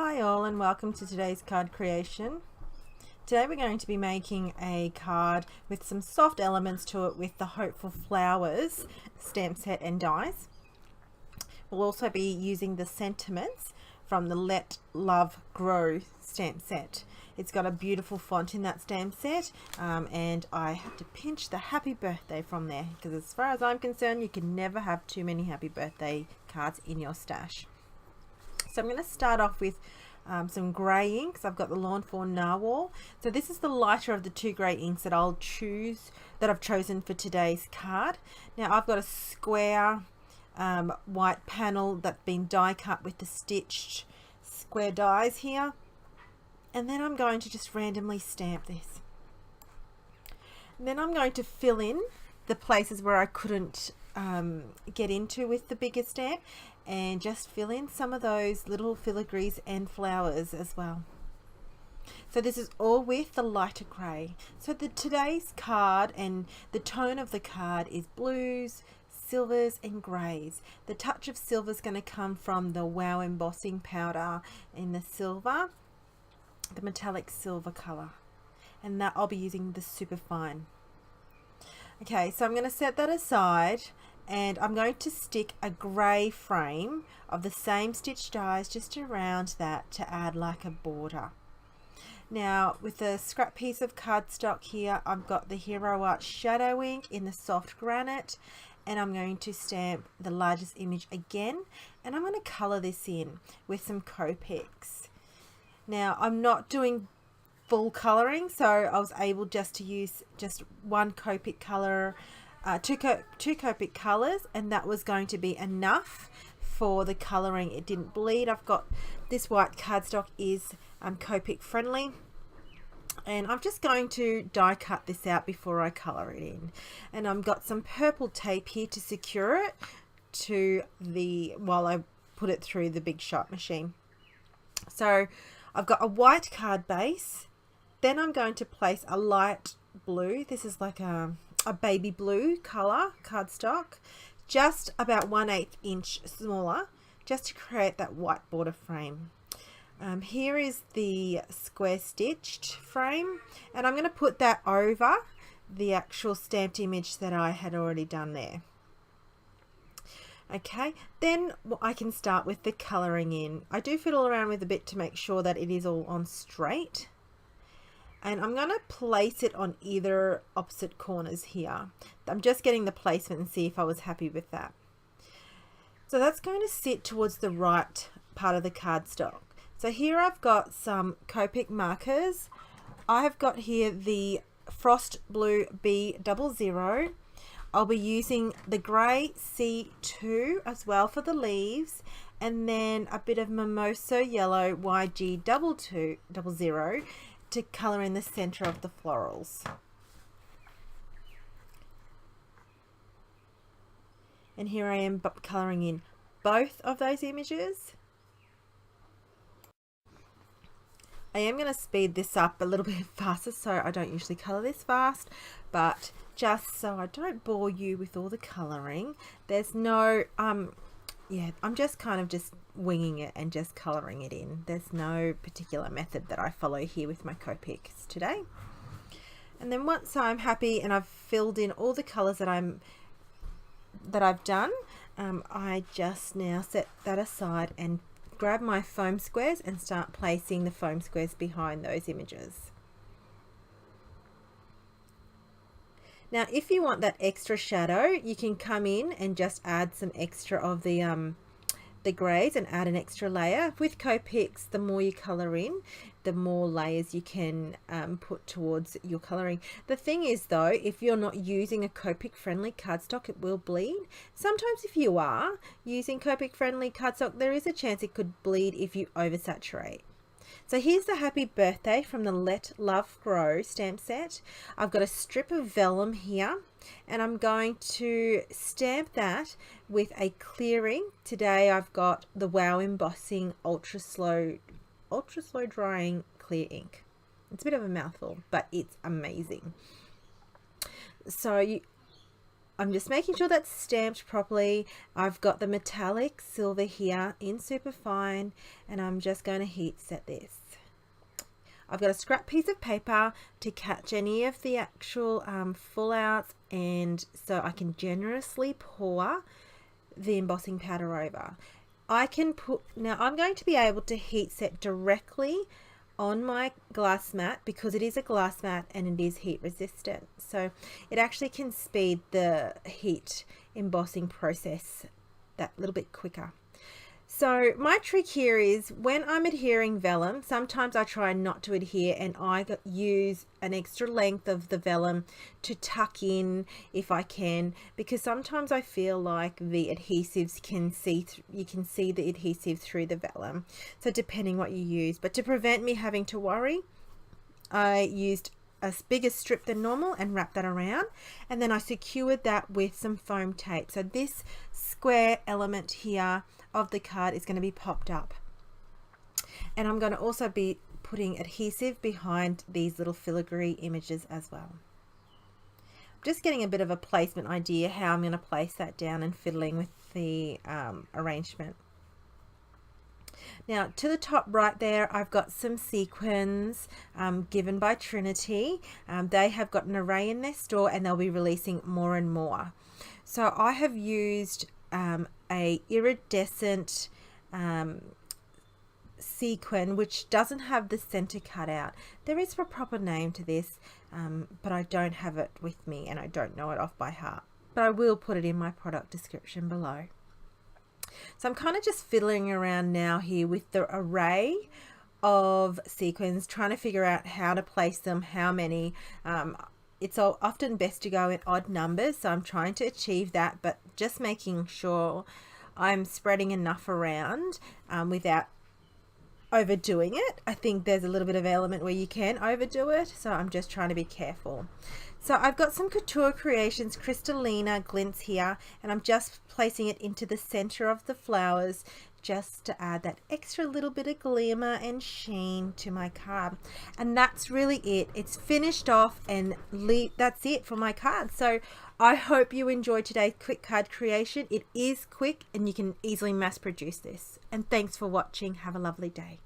Hi all and welcome to today's card creation. Today we're going to be making a card with some soft elements to it with the Hopeful Flowers stamp set and dies. We'll also be using the sentiments from the Let Love Grow stamp set. It's got a beautiful font in that stamp set and I have to pinch the happy birthday from there because as far as I'm concerned you can never have too many happy birthday cards in your stash. So I'm going to start off with some grey inks. I've got the Lawn Fawn Narwhal. So this is the lighter of the two grey inks that I've chosen for today's card. Now I've got a square white panel that's been die cut with the stitched square dies here. And then I'm going to just randomly stamp this. And then I'm going to fill in the places where I couldn't get into with the bigger stamp and just fill in some of those little filigrees and flowers as well. So this is all with the lighter grey. So today's card and the tone of the card is blues, silvers and greys. The touch of silver is going to come from the Wow embossing powder in the silver, the metallic silver colour, and that I'll be using the super fine. Okay, so I'm going to set that aside and I'm going to stick a grey frame of the same stitch dies just around that to add like a border. Now with a scrap piece of cardstock here, I've got the Hero Art Shadow ink in the soft granite and I'm going to stamp the largest image again and I'm going to colour this in with some Copics. Now I'm not doing full colouring, so I was able just to use just one Copic colour, two Copic colours, and that was going to be enough for the colouring. It didn't bleed. I've got this white cardstock is Copic friendly, and I'm just going to die cut this out before I colour it in. And I've got some purple tape here to secure it to while I put it through the Big Shot machine. So I've got a white card base. Then I'm going to place a light blue. This is like a baby blue colour cardstock, just about 1/8 inch smaller, just to create that white border frame. Here is the square stitched frame, and I'm going to put that over the actual stamped image that I had already done there. Okay, then I can start with the colouring in. I do fiddle around with a bit to make sure that it is all on straight. And I'm going to place it on either opposite corners here. I'm just getting the placement and see if I was happy with that. So that's going to sit towards the right part of the cardstock. So here I've got some Copic markers. I have got here the Frost Blue B00. I'll be using the grey C2 as well for the leaves, and then a bit of Mimosa Yellow YG00 to colour in the centre of the florals. And here I am colouring in both of those images. I am going to speed this up a little bit faster, so I don't usually colour this fast, but just so I don't bore you with all the colouring, there's no yeah, I'm just kind of just winging it and just colouring it in. There's no particular method that I follow here with my Copics today. And then once I'm happy and I've filled in all the colours that I've done, I just now set that aside and grab my foam squares and start placing the foam squares behind those images. Now if you want that extra shadow, you can come in and just add some extra of the greys and add an extra layer. With Copics, the more you colour in, the more layers you can put towards your colouring. The thing is though, if you're not using a Copic friendly cardstock, it will bleed. Sometimes if you are using Copic friendly cardstock, there is a chance it could bleed if you oversaturate. So here's the happy birthday from the Let Love Grow stamp set. I've got a strip of vellum here and I'm going to stamp that with a clear ink. Today I've got the Wow embossing ultra slow drying clear ink. It's a bit of a mouthful, but it's amazing. So I'm just making sure that's stamped properly. I've got the metallic silver here in Superfine, and I'm just going to heat set this. I've got a scrap piece of paper to catch any of the actual fallouts, and so I can generously pour the embossing powder over. I can put, now I'm going to be able to heat set directly on my glass mat because it is a glass mat and it is heat resistant, so it actually can speed the heat embossing process that little bit quicker. So my trick here is when I'm adhering vellum, sometimes I try not to adhere and I use an extra length of the vellum to tuck in if I can, because sometimes I feel like the adhesives can see, you can see the adhesive through the vellum. So depending what you use, but to prevent me having to worry, I used a bigger strip than normal and wrapped that around, and then I secured that with some foam tape. So this square element here of the card is going to be popped up, and I'm going to also be putting adhesive behind these little filigree images as well. Just getting a bit of a placement idea how I'm going to place that down and fiddling with the arrangement. Now to the top right there, I've got some sequins given by Trinity. They have got an array in their store and they'll be releasing more and more. So I have used a iridescent sequin which doesn't have the center cut out. There is a proper name to this, but I don't have it with me and I don't know it off by heart, but I will put it in my product description below. So I'm kind of just fiddling around now here with the array of sequins, trying to figure out how to place them, how many. It's often best to go in odd numbers, so I'm trying to achieve that, but just making sure I'm spreading enough around without overdoing it. I think there's a little bit of element where you can overdo it, so I'm just trying to be careful. So I've got some Couture Creations Crystallina glints here, and I'm just placing it into the center of the flowers just to add that extra little bit of glimmer and sheen to my card. And that's really it. It's finished off, and that's it for my card. So I hope you enjoyed today's quick card creation. It is quick and you can easily mass produce this. And thanks for watching. Have a lovely day.